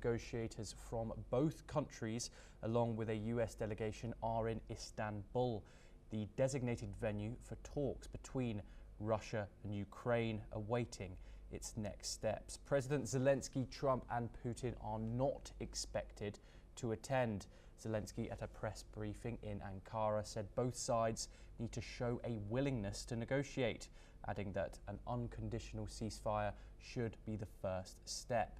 negotiators from both countries, along with a US delegation, are in Istanbul, the designated venue for talks between Russia and Ukraine, awaiting its next steps. President Zelensky, Trump and Putin are not expected to attend. Zelensky, at a press briefing in Ankara, said both sides need to show a willingness to negotiate, adding that an unconditional ceasefire should be the first step.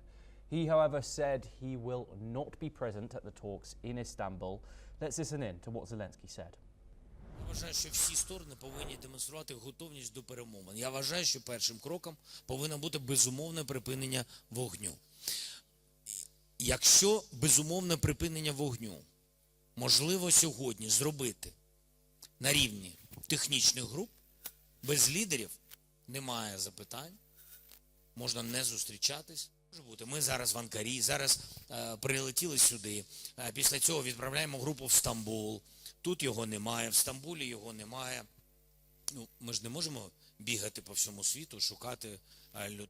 He, however, said he will not be present at the talks in Istanbul. Let's listen in to what Zelensky said. Я вважаю, що всі сторони повинні демонструвати готовність до перемовин. Я вважаю, що першим кроком повинно бути безумовне припинення вогню. Якщо безумовне припинення вогню можливо сьогодні зробити на рівні технічних груп, без лідерів немає запитань, можна не зустрічатись. Може бути, ми зараз в Анкарі, зараз прилетіли сюди, після цього відправляємо групу в Стамбул. Тут його немає, в Стамбулі його немає. Ну, ми ж не можемо бігати по всьому світу, шукати людей.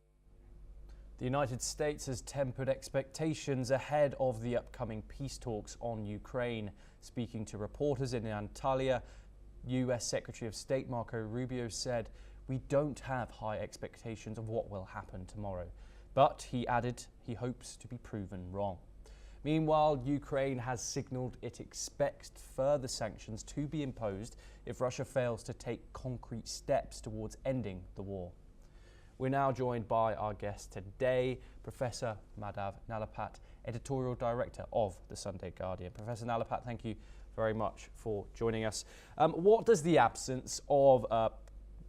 The United States has tempered expectations ahead of the upcoming peace talks on Ukraine. Speaking to reporters in Antalya, US Secretary of State Marco Rubio said, "We don't have high expectations of what will happen tomorrow." But he added he hopes to be proven wrong. Meanwhile, Ukraine has signalled it expects further sanctions to be imposed if Russia fails to take concrete steps towards ending the war. We're now joined by our guest today, Professor Madhav Nalapat, Editorial Director of the Sunday Guardian. Professor Nalapat, thank you very much for joining us. What does the absence of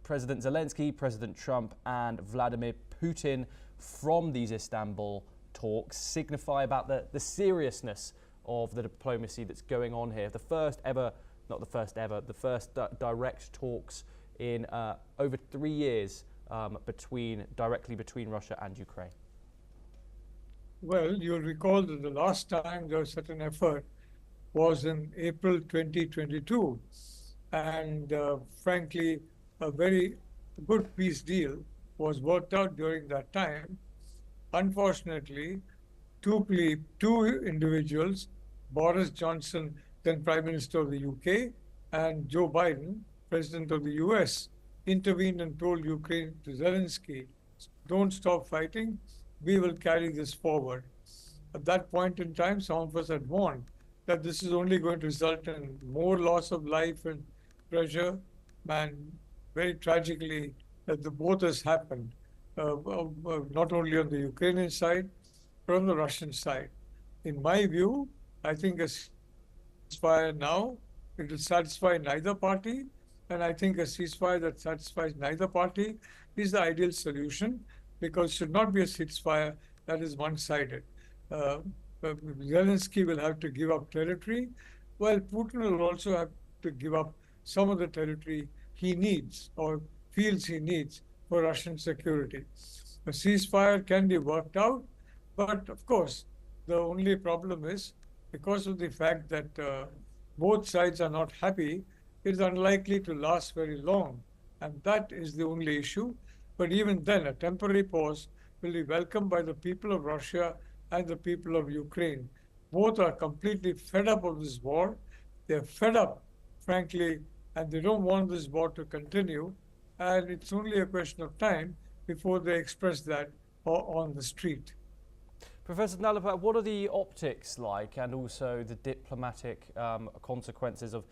President Zelensky, President Trump and Vladimir Putin from these Istanbul talks signify about the seriousness of the diplomacy that's going on here? The first direct talks in over 3 years directly between Russia and Ukraine. Well, you'll recall that the last time there was such an effort was in April 2022. And frankly, a very good peace deal was worked out during that time. Unfortunately, two individuals, Boris Johnson, then Prime Minister of the UK, and Joe Biden, President of the US, intervened and told Ukraine to Zelensky, don't stop fighting, we will carry this forward. At that point in time, some of us had warned that this is only going to result in more loss of life and pressure, and very tragically, that both has happened. Not only on the Ukrainian side, but on the Russian side. In my view, I think a ceasefire now, it will satisfy neither party, and I think a ceasefire that satisfies neither party is the ideal solution, because it should not be a ceasefire that is one-sided. Zelensky will have to give up territory, while Putin will also have to give up some of the territory he needs or feels he needs for Russian security. A ceasefire can be worked out, but of course, the only problem is because of the fact that both sides are not happy, it is unlikely to last very long. And that is the only issue. But even then, a temporary pause will be welcomed by the people of Russia and the people of Ukraine. Both are completely fed up of this war. They're fed up, frankly, and they don't want this war to continue. And it's only a question of time before they express that on the street. Professor Nalapat, what are the optics like, and also the diplomatic consequences of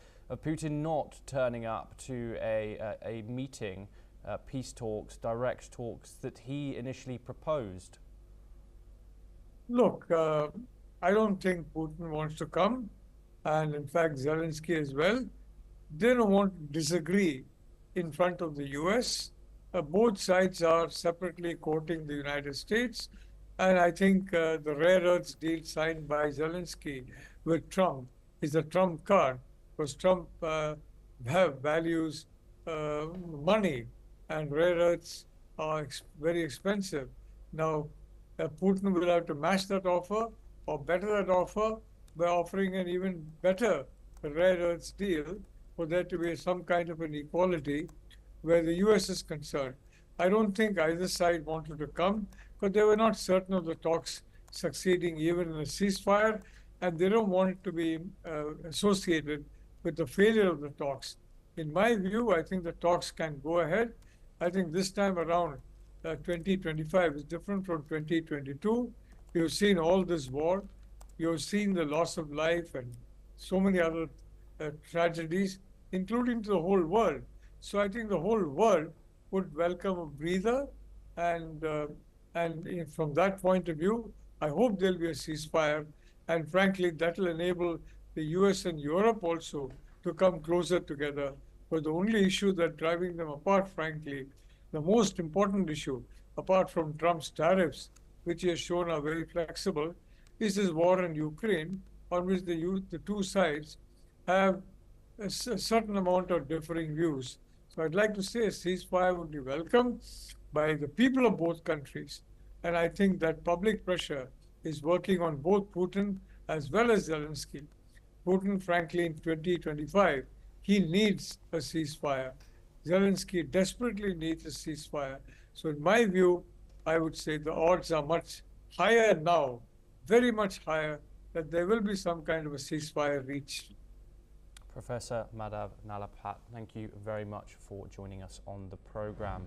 Putin not turning up to a meeting, peace talks, direct talks that he initially proposed? Look, I don't think Putin wants to come, and in fact Zelensky as well. They don't want to disagree in front of the US. Both sides are separately quoting the United States. And I think the rare earths deal signed by Zelensky with Trump is a Trump card, because Trump values money, and rare earths are very expensive. Now, Putin will have to match that offer or better that offer by offering an even better rare earths deal for there to be some kind of an equality where the US is concerned. I don't think either side wanted to come, but they were not certain of the talks succeeding even in a ceasefire, and they don't want it to be associated with the failure of the talks. In my view, I think the talks can go ahead. I think this time around, 2025 is different from 2022. You've seen all this war. You've seen the loss of life and so many other tragedies, including to the whole world. So I think the whole world would welcome a breather, and from that point of view, I hope there'll be a ceasefire, and frankly, that will enable the US and Europe also to come closer together. But the only issue that's driving them apart, frankly, the most important issue, apart from Trump's tariffs, which he has shown are very flexible, is this war in Ukraine, on which the two sides have a certain amount of differing views. So I'd like to say a ceasefire would be welcomed by the people of both countries. And I think that public pressure is working on both Putin as well as Zelenskyy. Putin, frankly, in 2025, he needs a ceasefire. Zelenskyy desperately needs a ceasefire. So in my view, I would say the odds are much higher now, very much higher, that there will be some kind of a ceasefire reached. Professor Madhav Nalapat, thank you very much for joining us on the program.